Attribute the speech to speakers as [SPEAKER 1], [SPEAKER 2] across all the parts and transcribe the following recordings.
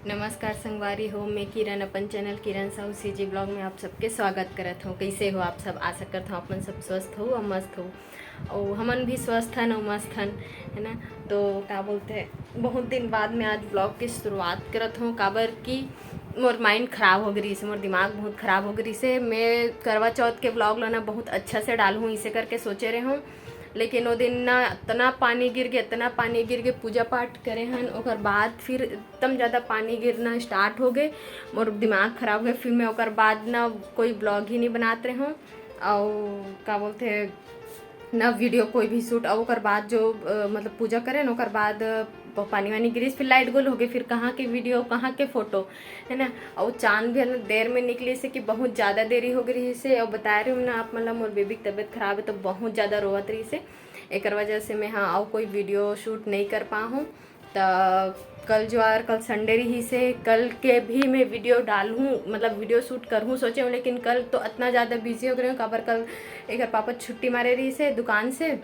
[SPEAKER 1] नमस्कार संगवारी हो, मैं किरण अपन चैनल किरण साहू सीजी ब्लॉग में आप सबके स्वागत करत हूँ। कैसे हो आप सब? आशा करता हूँ अपन सब स्वस्थ हो और मस्त हो और हमन भी स्वस्थ हन और मस्त हन, है ना। तो क्या बोलते हैं, बहुत दिन बाद में आज ब्लॉग की शुरुआत करत हूँ। काबर की मोर माइंड ख़राब हो गई से, मोर दिमाग बहुत ख़राब हो गई से। मैं करवा चौथ के ब्लॉग लाना बहुत अच्छा से डालूँ इसे करके सोचे रहे हूँ, लेकिन वो दिन ना इतना पानी गिर के पूजा पाठ करे हन। ओकर बाद फिर एकदम ज़्यादा पानी गिरना स्टार्ट हो गए, मोर दिमाग ख़राब हो गए। फिर मैं ओकर बाद ना कोई ब्लॉग ही नहीं बनाते रहे हूँ और क्या बोलते हैं ना वीडियो कोई भी शूट। और ओकर बाद जो मतलब पूजा करें ना, ओकर बाद पानी वानी गिरी, फिर लाइट गोल हो गई, फिर कहाँ के वीडियो कहाँ के फ़ोटो, है ना। और चांद भी देर में निकले से कि बहुत ज़्यादा देरी हो गई से। और बता रही हूँ ना आप, मतलब मोर बेबी की तबीयत ख़राब है तो बहुत ज़्यादा रोवत रही से। एक वजह से मैं हाँ और कोई वीडियो शूट नहीं कर पा हूँ। तो कल संडे रही से, कल के भी मैं वीडियो डालूँ, मतलब वीडियो शूट करूँ सोचे हूँ, लेकिन कल तो इतना ज़्यादा बिजी हो गए हूँ। काबर कल एक पापा छुट्टी मारे रही से दुकान से,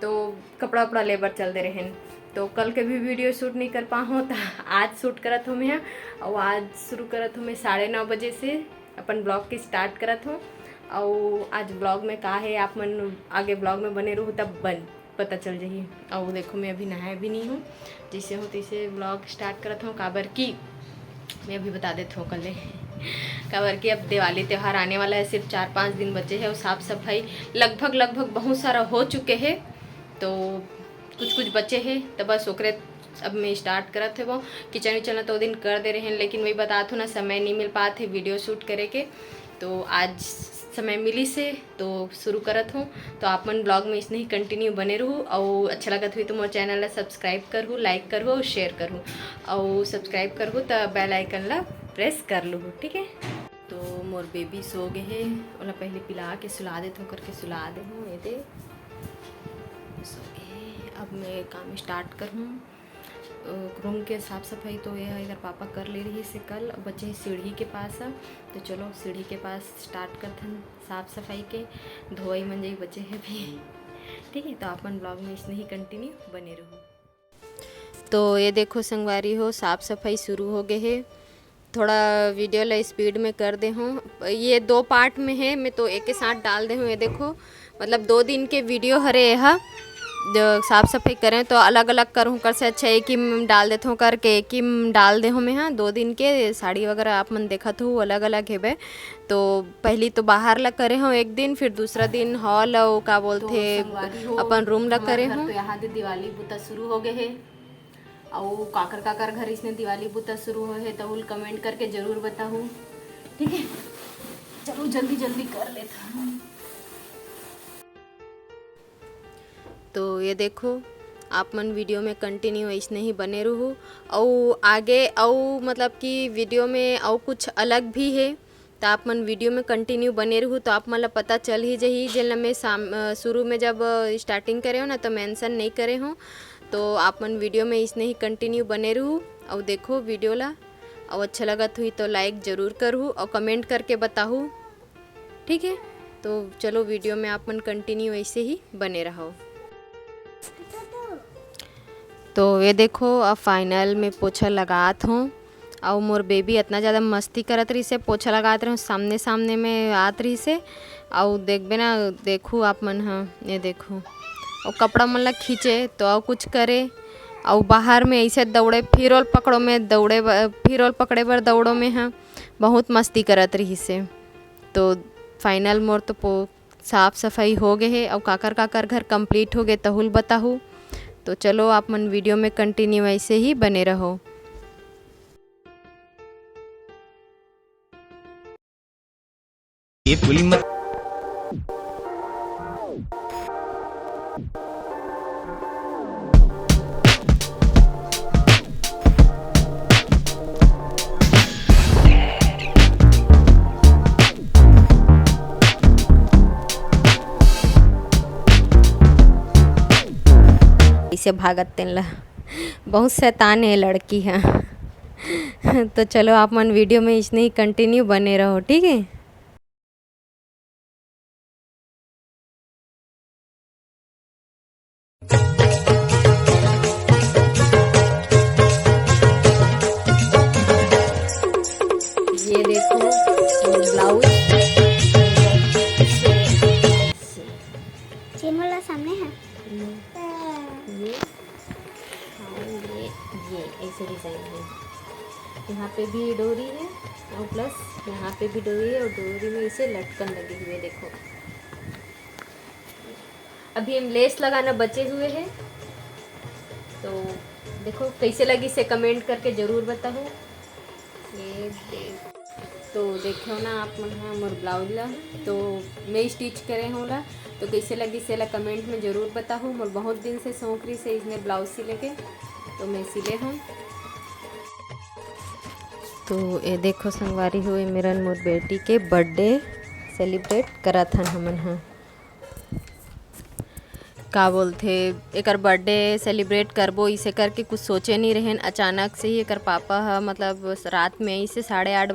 [SPEAKER 1] तो कपड़ा उपड़ा लेबर चल दे रहे हैं, तो कल के भी वीडियो शूट नहीं कर पा हूँ। तो आज शूट करत हूँ मैं, और आज शुरू करत हूँ मैं 9:30 बजे से अपन ब्लॉग की स्टार्ट करत हूँ। और आज ब्लॉग में का है, आप मन आगे ब्लॉग में बने रहूँ तब पता चल जाइए। और देखो मैं अभी नहाया भी नहीं हूँ, जिससे हूँ तैसे ब्लॉग स्टार्ट करत हूँ। काबर की मैं अभी बता देती हूँ कल काबर की अब दिवाली त्यौहार आने वाला है, सिर्फ 4-5 दिन बचे हैं और साफ़ सफाई लगभग बहुत सारा हो चुके हैं, तो कुछ बचे हैं। तो बस ओकरे अब मैं स्टार्ट करत है। वो किचन विचन तो दिन कर दे रहे हैं, लेकिन वही बता हूँ ना, समय नहीं मिल पाते वीडियो शूट करे के। तो आज समय मिली से तो शुरू करत हूँ। तो आप मन ब्लॉग में इसने ही कंटिन्यू बने रहूँ, और अच्छा लगत हुई तो मोर चैनल ला सब्सक्राइब करूँ, लाइक करूँ और शेयर करूँ, और सब्सक्राइब करूँ तो बेल आइकन ला प्रेस कर लूँ, ठीक है। तो मोर बेबी सो गए है, ओला पहले पिला के सुला देते हूँ, करके सुला दे हूँ। ये दे सो गए। अब मैं काम स्टार्ट करूँ। रूम के साफ़ सफाई तो यह अगर पापा कर ले रही से कल, बच्चे सीढ़ी के पास है, तो चलो सीढ़ी के पास स्टार्ट करते हैं साफ़ सफाई के। धोई मंजई बचे हैं भी, ठीक है। तो अपन ब्लॉग में इसने ही कंटिन्यू बने रहो। तो ये देखो संगवारी हो, साफ़ सफाई शुरू हो गए है। थोड़ा वीडियो ला स्पीड में कर दे हूँ, ये 2 पार्ट में है, मैं तो एक के साथ डाल दे हूँ। ये देखो मतलब 2 दिन के वीडियो हरे यह साफ़ सफाई करें तो अलग अलग करूँ, कर से अच्छा एक ही डाल देता हूँ, करके एक ही डाल दे हूँ मैं। हाँ 2 दिन के साड़ी वगैरह आप मन देखा तो अलग अलग है। तो पहली तो बाहर ला करे हूँ एक दिन, फिर दूसरा दिन हॉल और का बोलते अपन रूम ला करे हूँ। तो यहाँ दिवाली बुता शुरू हो गए है, और काकर घर इसने दिवाली बुता शुरू हो है, तो कमेंट करके ज़रूर बताऊँ, ठीक है। चलो जल्दी कर लेता हूँ। तो ये देखो आप मन वीडियो में कंटिन्यू इसने ही बने रहूँ, और आगे और मतलब कि वीडियो में और कुछ अलग भी है, तो आप मन वीडियो में कंटिन्यू बने रहूँ तो आप मतलब पता चल ही जाही। जिन मैं शुरू में जब स्टार्टिंग करे हो ना तो मेंशन नहीं करे हूँ, तो आप मन वीडियो में इसने ही कंटिन्यू बने रहूँ और देखो वीडियो ला। और अच्छा लगत हुई तो लाइक ज़रूर करूँ और कमेंट करके बताऊँ, ठीक है। तो चलो वीडियो में आप मन कंटिन्यू ऐसे ही बने रहो। तो ये देखो अब फाइनल में पोछा लगात हूँ, और मोर बेबी इतना ज़्यादा मस्ती करत रही से, पोछा लगात रही सामने में आत रही से। और देखबे ना, देखूँ आप मन, हाँ ये देखो, और कपड़ा मन ला खींचे तो और कुछ करे, और बाहर में ऐसे दौड़े फिरोल पकड़े बर दौड़ो में, हाँ बहुत मस्ती करत रही से। तो फाइनल मोर तो साफ़ सफाई हो गए है, और काकर घर कंप्लीट हो गए तहुल बताहूँ। तो चलो आप मन वीडियो में कंटिन्यू ऐसे ही बने रहो। ये पुली मत इसे भागत तेन ला, बहुत शैतान है लड़की है। तो चलो आप मन वीडियो में इसने ही कंटिन्यू बने रहो, ठीक है। यहाँ पे भी डोरी है और प्लस यहाँ पे भी डोरी है और डोरी में इसे लटकन लगे हुए देखो। अभी हम लेस लगाना बचे हुए हैं, तो देखो कैसे लगी से कमेंट करके ज़रूर बताओ। ये तो देखो ना आप मन हाँ मोर ब्लाउज ला तो मैं स्टिच करे होला, तो कैसे लगी से ला कमेंट में ज़रूर बताओ। मोर बहुत दिन से शौक रही से इसने ब्लाउज सिले के, तो मैं सिले हूँ। तो ये देखो संगवारी हुए मेरा मोर बेटी के बर्थडे सेलिब्रेट करा था हमन हाँ। का बोलते एकर बर्थडे सेलिब्रेट करबो इसे करके कुछ सोचे नहीं रहेन। अचानक से ही एकर पापा हा मतलब रात में इसे 8:30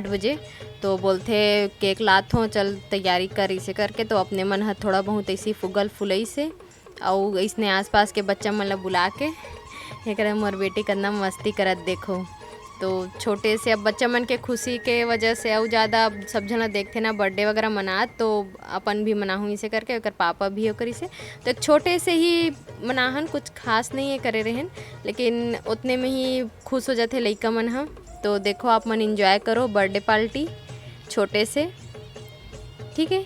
[SPEAKER 1] बजे तो बोलते केक लात हो चल तैयारी कर इसे करके। तो अपने मन हा थोड़ा बहुत ऐसी फुगल फुलई से और इसने आसपास के बच्चा मन ला बुला के एक मोर बेटी कितना मस्ती करत देखो। तो छोटे से अब बच्चा मन के खुशी के वजह से और ज़्यादा सब जना देखते ना बर्थडे वगैरह मनात, तो अपन भी मनाहूँ इसे करके ओकर पापा भी ओकर इसे। तो एक छोटे से ही मनाहन, कुछ खास नहीं है करे रहन, लेकिन उतने में ही खुश हो जाते लइका मन हा। तो देखो आप मन इंजॉय करो बर्थडे पार्टी छोटे से, ठीक है।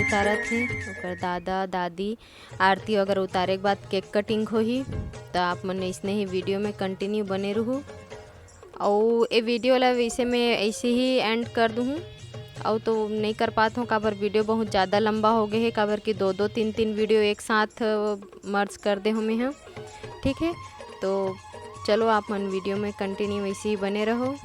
[SPEAKER 1] उतारत है ओकर दादा दादी आरती अगर उतारे के बाद केक कटिंग होही, तो आप मन इसने ही वीडियो में कंटिन्यू बने रहूँ। और ये वीडियो ला वैसे मैं ऐसे ही एंड कर दूँ और तो नहीं कर पाता हूँ काबर वीडियो बहुत ज़्यादा लंबा हो गए है, काबर कि 2-2 3-3 वीडियो एक साथ मर्ज कर दे हूँ मैं हाँ, ठीक है। तो चलो आप मन वीडियो में कंटिन्यू ऐसे ही बने रहो।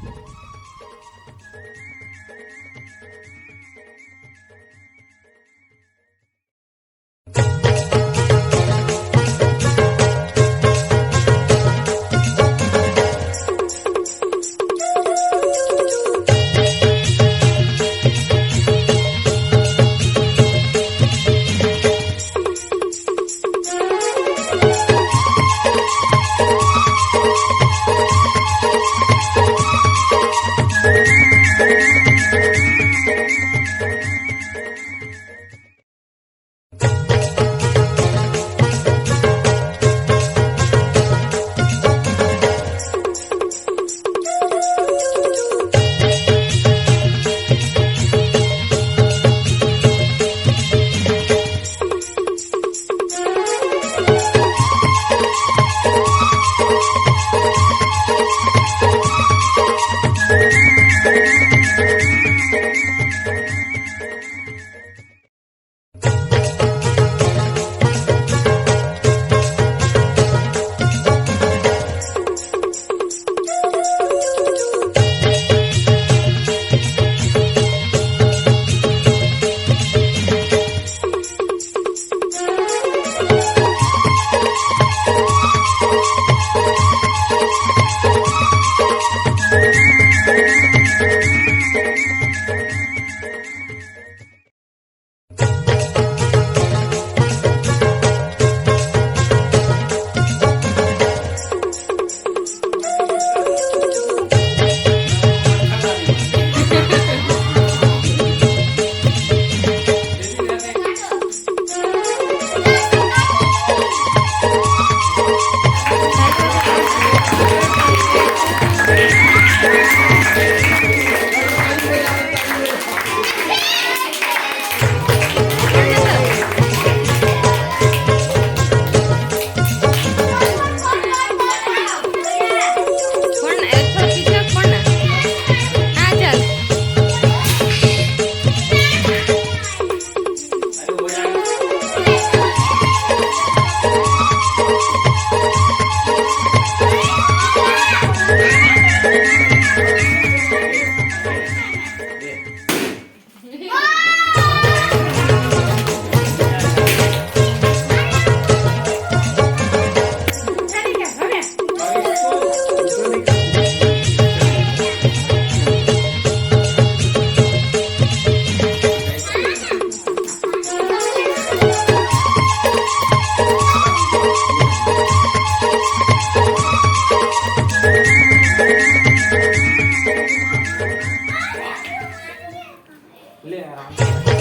[SPEAKER 2] ले आराम से